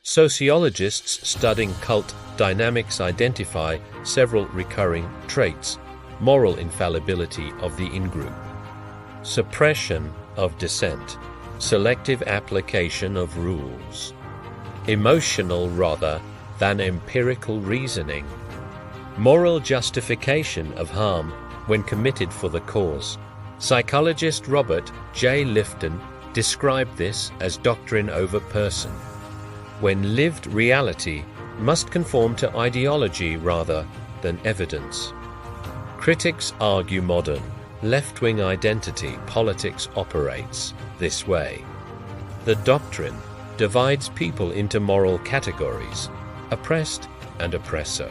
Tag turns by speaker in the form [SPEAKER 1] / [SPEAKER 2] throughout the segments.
[SPEAKER 1] Sociologists studying cult dynamics identify several recurring traits: moral infallibility of the in-group, suppression of dissent, selective application of rules, emotional rather than empirical reasoning, moral justification of harm when committed for the cause. Psychologist Robert J. Lifton described this as doctrine over person, when lived reality must conform to ideology rather than evidence. Critics argue modern, left-wing identity politics operates this way. The doctrine divides people into moral categories, oppressed and oppressor.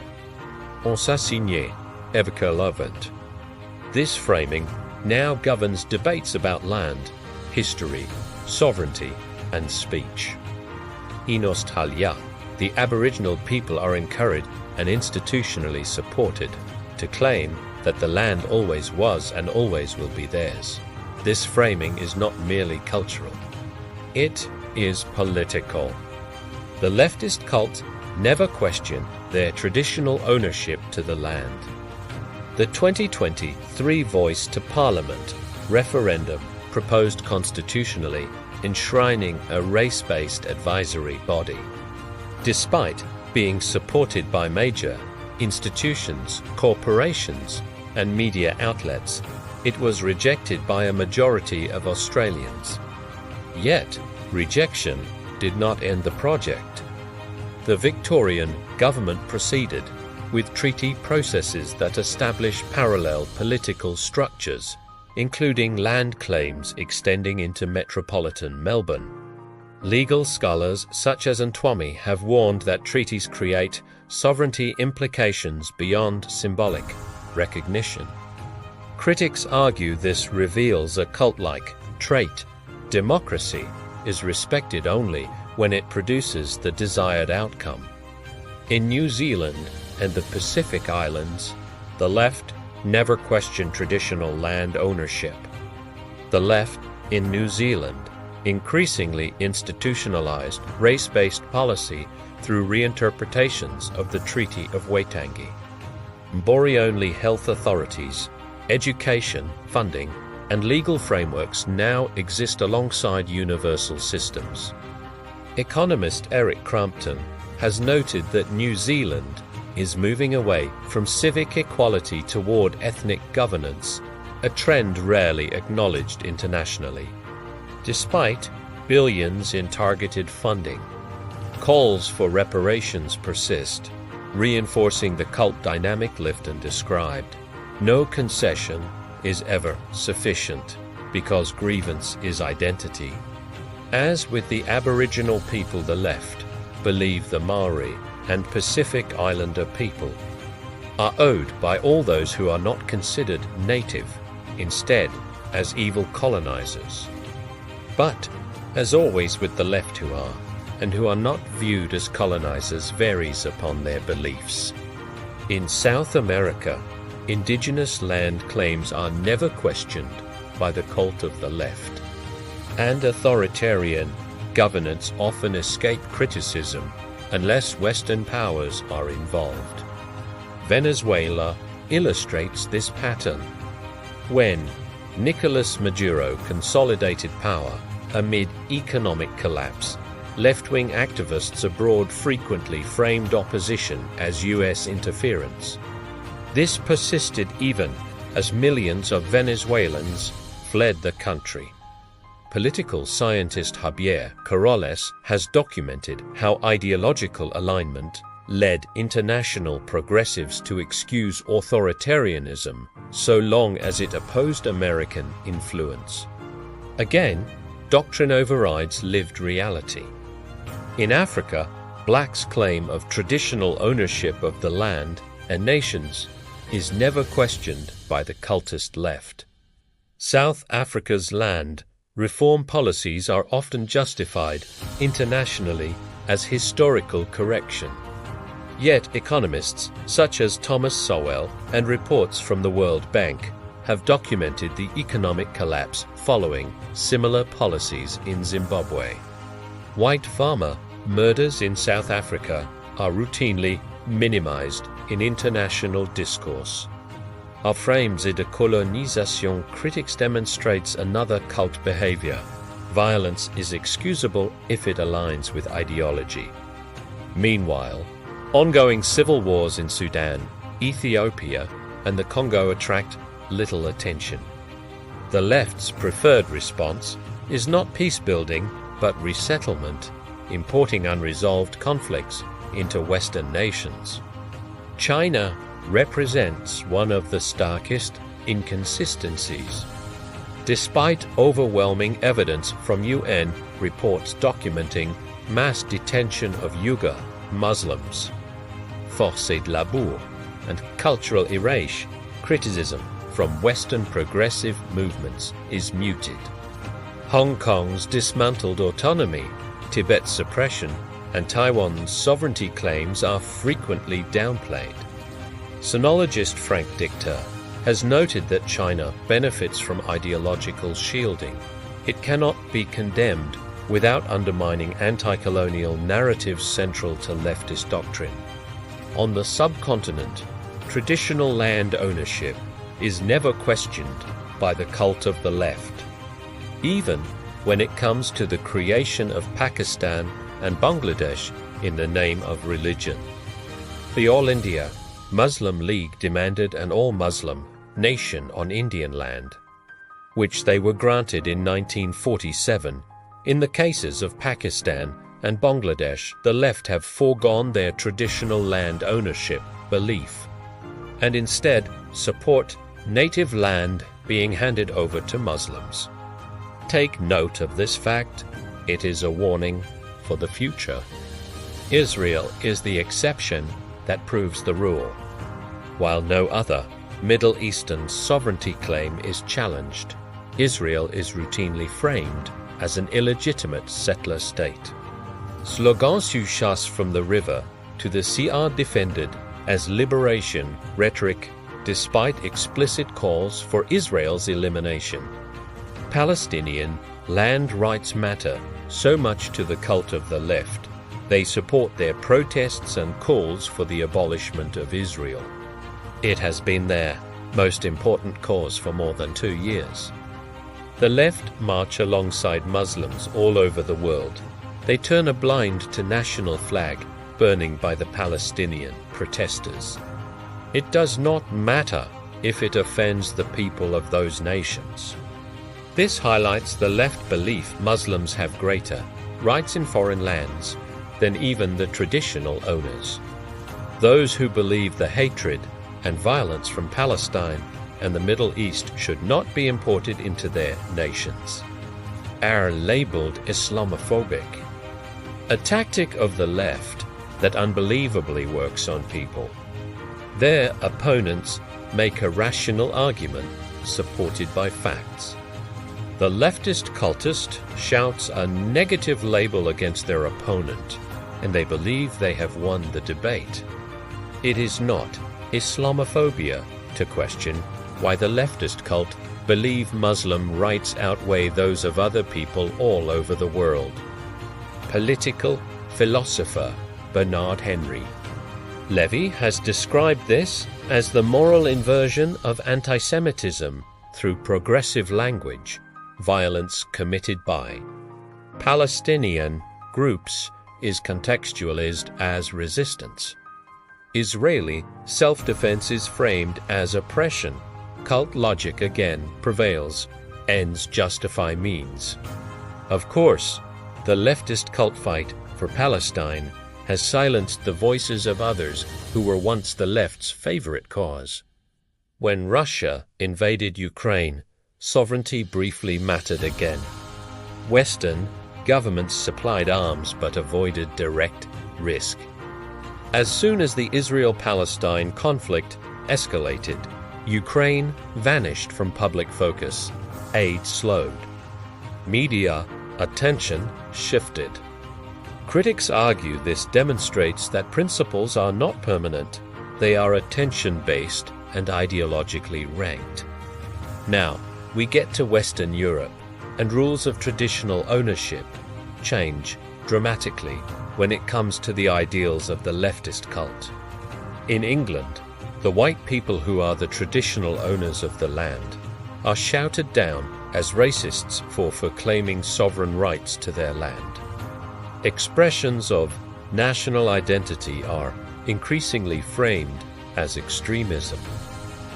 [SPEAKER 1] Ensasigné, evocalovant. This framing now governs debates about land, history, sovereignty, and speech. In Australia, the Aboriginal people are encouraged and institutionally supported to claim that the land always was and always will be theirs. This framing is not merely cultural. It is political. The leftist cult never question their traditional ownership to the land. The 2020 three-voice to Parliament referendum proposed constitutionally enshrining a race-based advisory body. Despite being supported by major institutions, corporations, and media outlets, it was rejected by a majority of Australians. Yet, rejection did not end the project. The Victorian government proceeded with treaty processes that establish parallel political structures, including land claims extending into metropolitan Melbourne. Legal scholars such as Antwami have warned that treaties create sovereignty implications beyond symbolic recognition. Critics argue this reveals a cult-like trait: democracy is respected only when it produces the desired outcome. In New Zealand and the Pacific Islands, the left never questioned traditional land ownership. The left in New Zealand increasingly institutionalized race-based policy through reinterpretations of the Treaty of Waitangi. Maori-only health authorities, education, funding, and legal frameworks now exist alongside universal systems. Economist Eric Crampton has noted that New Zealand is moving away from civic equality toward ethnic governance, a trend rarely acknowledged internationally. Despite billions in targeted funding, calls for reparations persist, reinforcing the cult dynamic Lifton described. No concession is ever sufficient because grievance is identity. As with the Aboriginal people, the left believe the Maori and Pacific Islander people are owed by all those who are not considered native, instead as evil colonizers. But, as always with the left, who are and who are not viewed as colonizers varies upon their beliefs. In South America, indigenous land claims are never questioned by the cult of the left, and authoritarian governance often escape criticism unless Western powers are involved. Venezuela illustrates this pattern. When Nicolas Maduro consolidated power amid economic collapse, left-wing activists abroad frequently framed opposition as U.S. interference. This persisted even as millions of Venezuelans fled the country. Political scientist Javier Corrales has documented how ideological alignment led international progressives to excuse authoritarianism so long as it opposed American influence. Again, doctrine overrides lived reality. In Africa, blacks' claim of traditional ownership of the land and nations is never questioned by the cultist left. South Africa's land reform policies are often justified internationally as historical correction. Yet economists such as Thomas Sowell and reports from the World Bank have documented the economic collapse following similar policies in Zimbabwe. White farmer murders in South Africa are routinely minimized in international discourse. Our frames et de colonisation critics demonstrates another cult behavior. Violence is excusable if it aligns with ideology. Meanwhile, ongoing civil wars in Sudan, Ethiopia, and the Congo attract little attention. The left's preferred response is not peace-building, but resettlement, importing unresolved conflicts into Western nations. China represents one of the starkest inconsistencies. Despite overwhelming evidence from UN reports documenting mass detention of Uyghur Muslims, forcé de labour, and cultural erasure, criticism from Western progressive movements is muted. Hong Kong's dismantled autonomy, Tibet's suppression, and Taiwan's sovereignty claims are frequently downplayed. Sinologist Frank Dikötter has noted that China benefits from ideological shielding. It cannot be condemned without undermining anti-colonial narratives central to leftist doctrine. On the subcontinent, traditional land ownership is never questioned by the cult of the left, even when it comes to the creation of Pakistan and Bangladesh in the name of religion. The All India Muslim League demanded an all-Muslim nation on Indian land, which they were granted in 1947. In the cases of Pakistan and Bangladesh, the left have foregone their traditional land ownership belief and instead support native land being handed over to Muslims. Take note of this fact. It is a warning for the future. Israel is the exception that proves the rule, while no other Middle Eastern sovereignty claim is challenged. Israel is routinely framed as an illegitimate settler state. Slogans sur chasse from the river to the sea are defended as liberation rhetoric despite explicit calls for Israel's elimination. Palestinian land rights matter so much to the cult of the left. They support their protests and calls for the abolishment of Israel. It has been their most important cause for more than 2 years. The left march alongside Muslims all over the world. They turn a blind to national flag burning by the Palestinian protesters. It does not matter if it offends the people of those nations. This highlights the left belief Muslims have greater rights in foreign lands than even the traditional owners. Those who believe the hatred and violence from Palestine and the Middle East should not be imported into their nations are labeled Islamophobic, a tactic of the left that unbelievably works on people. Their opponents make a rational argument supported by facts. The leftist cultist shouts a negative label against their opponent, and they believe they have won the debate. It is not Islamophobia to question why the leftist cult believe Muslim rights outweigh those of other people all over the world. Political philosopher Bernard Henry Levy has described this as the moral inversion of anti-Semitism through progressive language, violence committed by Palestinian groups is contextualized as resistance. Israeli self-defense is framed as oppression. Cult logic again prevails. Ends justify means. Of course, the leftist cult fight for Palestine has silenced the voices of others who were once the left's favorite cause. When Russia invaded Ukraine, sovereignty briefly mattered again. Western governments supplied arms but avoided direct risk. As soon as the Israel-Palestine conflict escalated, Ukraine vanished from public focus. Aid slowed. Media attention shifted. Critics argue this demonstrates that principles are not permanent. They are attention-based and ideologically ranked. Now, we get to Western Europe, and rules of traditional ownership change dramatically. when it comes to the ideals of the leftist cult. In England, the white people who are the traditional owners of the land are shouted down as racists for claiming sovereign rights to their land. Expressions of national identity are increasingly framed as extremism.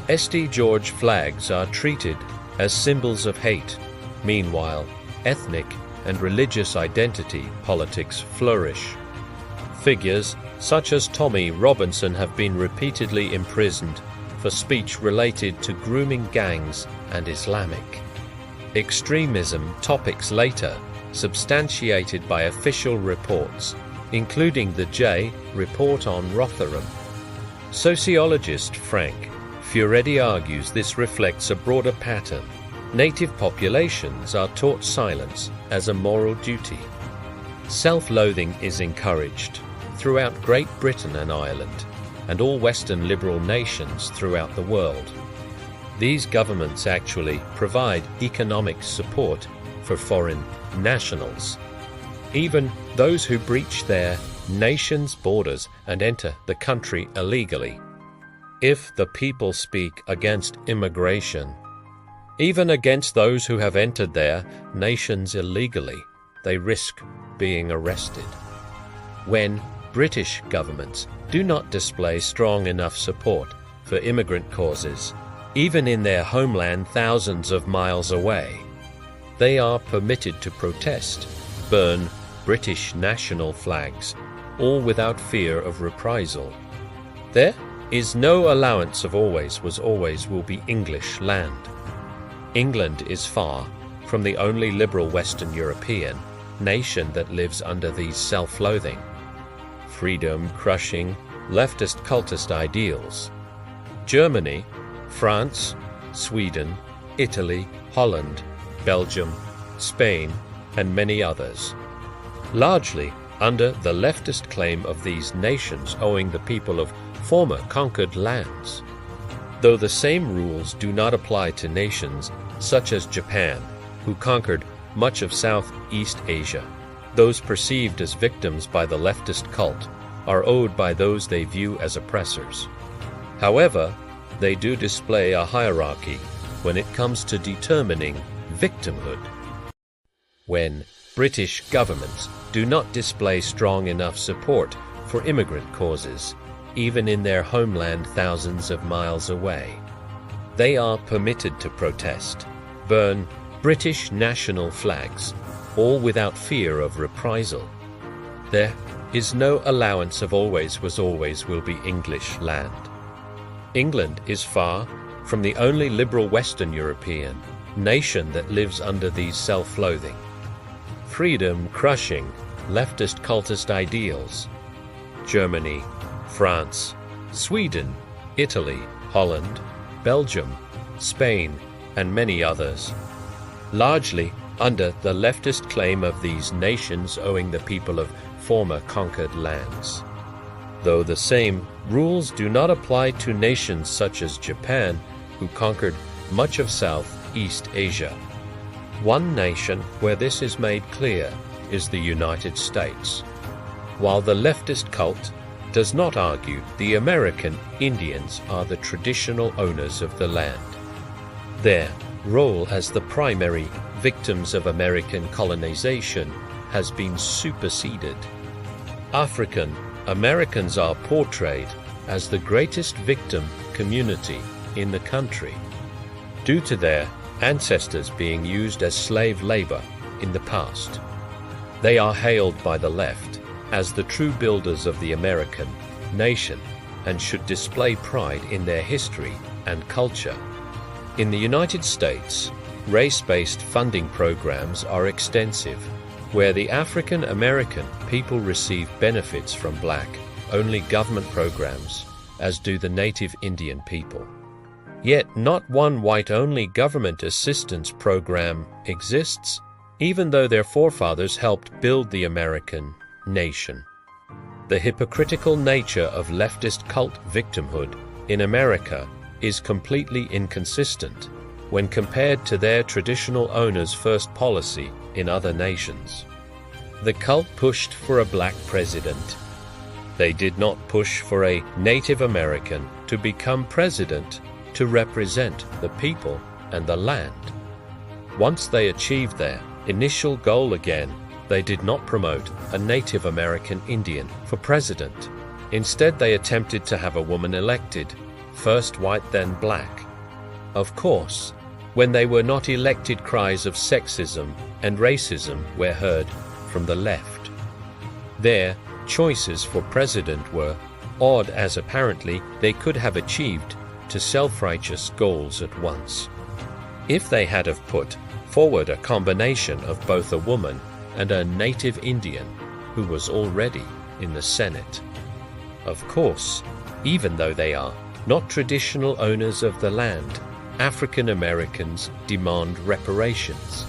[SPEAKER 1] St. George flags are treated as symbols of hate. Meanwhile, ethnic and religious identity politics flourish. Figures such as Tommy Robinson have been repeatedly imprisoned for speech related to grooming gangs and Islamic extremism topics later substantiated by official reports, including the J report on Rotherham. Sociologist Frank Furedi argues this reflects a broader pattern. Native populations are taught silence as a moral duty. Self-loathing is encouraged throughout Great Britain and Ireland, and all Western liberal nations throughout the world. These governments actually provide economic support for foreign nationals, even those who breach their nation's borders and enter the country illegally. If the people speak against immigration, even against those who have entered their nations illegally, they risk being arrested. When British governments do not display strong enough support for immigrant causes, even in their homeland thousands of miles away, they are permitted to protest, burn British national flags, all without fear of reprisal. There is no allowance of always was always will be English land. England is far from the only liberal Western European nation that lives under these self-loathing, freedom-crushing, leftist cultist ideals. Germany, France, Sweden, Italy, Holland, Belgium, Spain, and many others, largely under the leftist claim of these nations owing the people of former conquered lands. Though the same rules do not apply to nations such as Japan, who conquered much of Southeast Asia, those perceived as victims by the leftist cult are owed by those they view as oppressors. However, they do display a hierarchy when it comes to determining victimhood. When British governments do not display strong enough support for immigrant causes, even in their homeland thousands of miles away, they are permitted to protest, burn British national flags, all without fear of reprisal. There is no allowance of always was always will be English land. England is far from the only liberal Western European nation that lives under these self-loathing, freedom-crushing, leftist cultist ideals. Germany, France, Sweden, Italy, Holland, Belgium, Spain, and many others, largely under the leftist claim of these nations owing the people of former conquered lands. Though the same rules do not apply to nations such as Japan, who conquered much of Southeast Asia. One nation where this is made clear is the United States. While the leftist cult does not argue the American Indians are the traditional owners of the land, their role as the primary victims of American colonization has been superseded. African Americans are portrayed as the greatest victim community in the country, due to their ancestors being used as slave labor in the past. They are hailed by the left as the true builders of the American nation and should display pride in their history and culture. In the United States, race-based funding programs are extensive, where the African American people receive benefits from black-only government programs, as do the native Indian people. Yet not one white-only government assistance program exists, even though their forefathers helped build the American nation. The hypocritical nature of leftist cult victimhood in America is completely inconsistent when compared to their traditional owners' first policy in other nations. the cult pushed for a black president. They did not push for a Native American to become president to represent the people and the land. Once they achieved their initial goal again, they did not promote a Native American Indian for president. Instead, they attempted to have a woman elected, first white then black. Of course, when they were not elected, cries of sexism and racism were heard from the left. Their choices for president were odd, as apparently they could have achieved two self-righteous goals at once. If they had have put forward a combination of both a woman and a native Indian who was already in the Senate. Of course, even though they are not traditional owners of the land, African Americans demand reparations.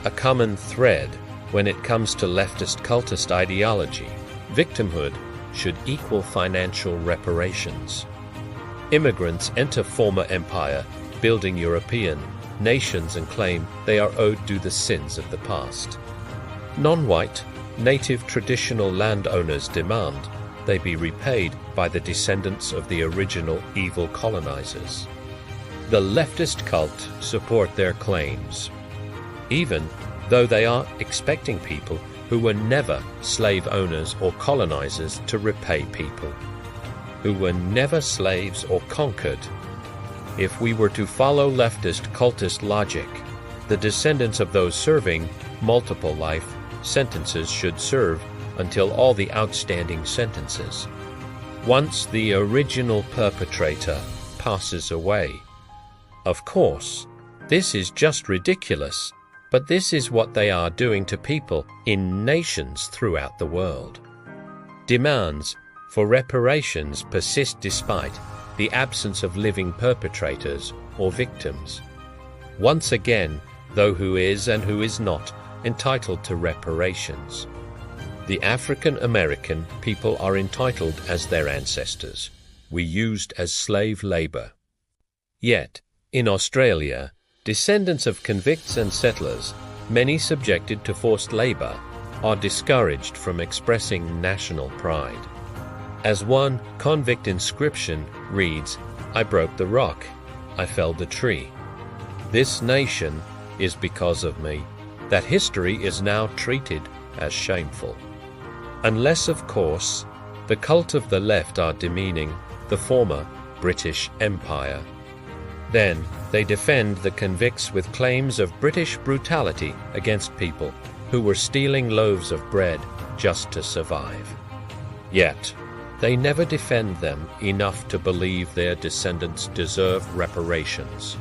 [SPEAKER 1] A common thread when it comes to leftist cultist ideology, victimhood should equal financial reparations. Immigrants enter former empire, building European nations, and claim they are owed due the sins of the past. Non-white, native traditional landowners demand they be repaid by the descendants of the original evil colonizers. The leftist cult support their claims, even though they are expecting people who were never slave owners or colonizers to repay people who were never slaves or conquered. If we were to follow leftist cultist logic, the descendants of those serving multiple life sentences should serve until all the outstanding sentences. Once the original perpetrator passes away. Of course, this is just ridiculous, but this is what they are doing to people in nations throughout the world. Demands for reparations persist despite the absence of living perpetrators or victims. Once again, though, who is and who is not entitled to reparations? The African American people are entitled as their ancestors were used as slave labor. Yet, in Australia, descendants of convicts and settlers, many subjected to forced labor, are discouraged from expressing national pride. As one convict inscription reads, "I broke the rock, I felled the tree. This nation is because of me." That history is now treated as shameful. Unless, of course, the cult of the left are demeaning the former British Empire. Then they defend the convicts with claims of British brutality against people who were stealing loaves of bread just to survive. Yet, they never defend them enough to believe their descendants deserve reparations.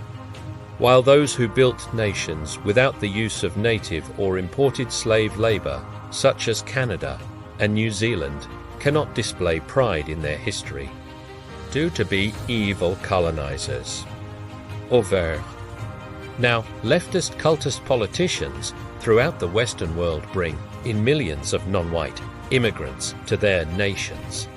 [SPEAKER 1] While those who built nations without the use of native or imported slave labor, such as Canada and New Zealand, cannot display pride in their history, due to be evil colonizers. Hoffer. Now, leftist cultist politicians throughout the Western world bring in millions of non-white immigrants to their nations.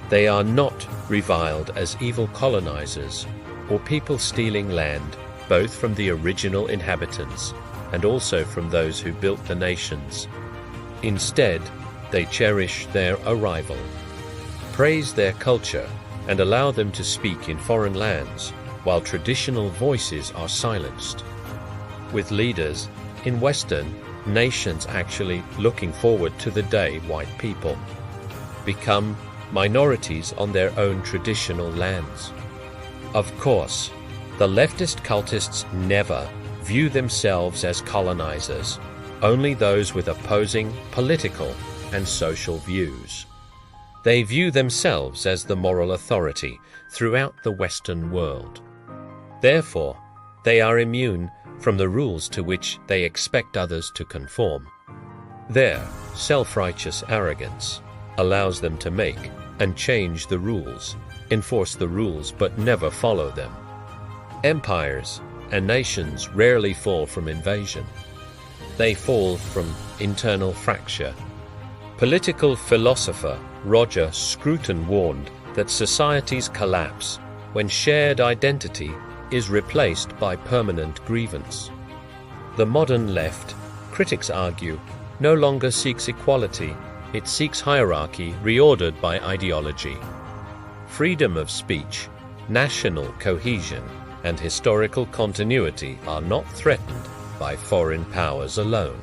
[SPEAKER 1] They are not reviled as evil colonizers or people stealing land, both from the original inhabitants and also from those who built the nations. Instead, they cherish their arrival, praise their culture, and allow them to speak in foreign lands, while traditional voices are silenced. With leaders in Western nations actually looking forward to the day white people become minorities on their own traditional lands. Of course, the leftist cultists never view themselves as colonizers, only those with opposing political and social views. They view themselves as the moral authority throughout the Western world. Therefore, they are immune from the rules to which they expect others to conform. Their self-righteous arrogance allows them to make and change the rules, enforce the rules but never follow them. Empires and nations rarely fall from invasion. They fall from internal fracture. Political philosopher Roger Scruton warned that societies collapse when shared identity is replaced by permanent grievance. The modern left, critics argue, no longer seeks equality, it seeks hierarchy reordered by ideology. Freedom of speech, national cohesion, and historical continuity are not threatened by foreign powers alone.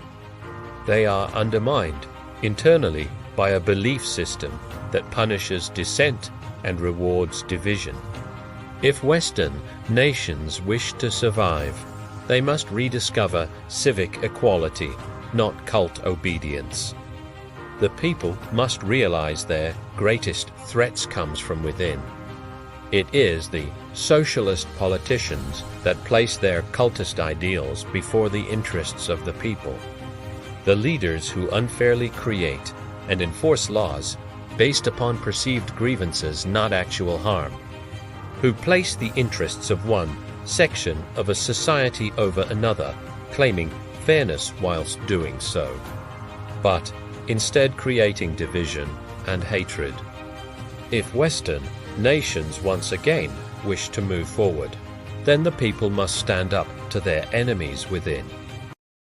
[SPEAKER 1] They are undermined internally by a belief system that punishes dissent and rewards division. If Western nations wish to survive, they must rediscover civic equality, not cult obedience. The people must realize their greatest threats comes from within. It is the socialist politicians that place their cultist ideals before the interests of the people. The leaders who unfairly create and enforce laws based upon perceived grievances, not actual harm, who place the interests of one section of a society over another, claiming fairness whilst doing so, but instead creating division and hatred. If Western nations once again wish to move forward, then the people must stand up to their enemies within.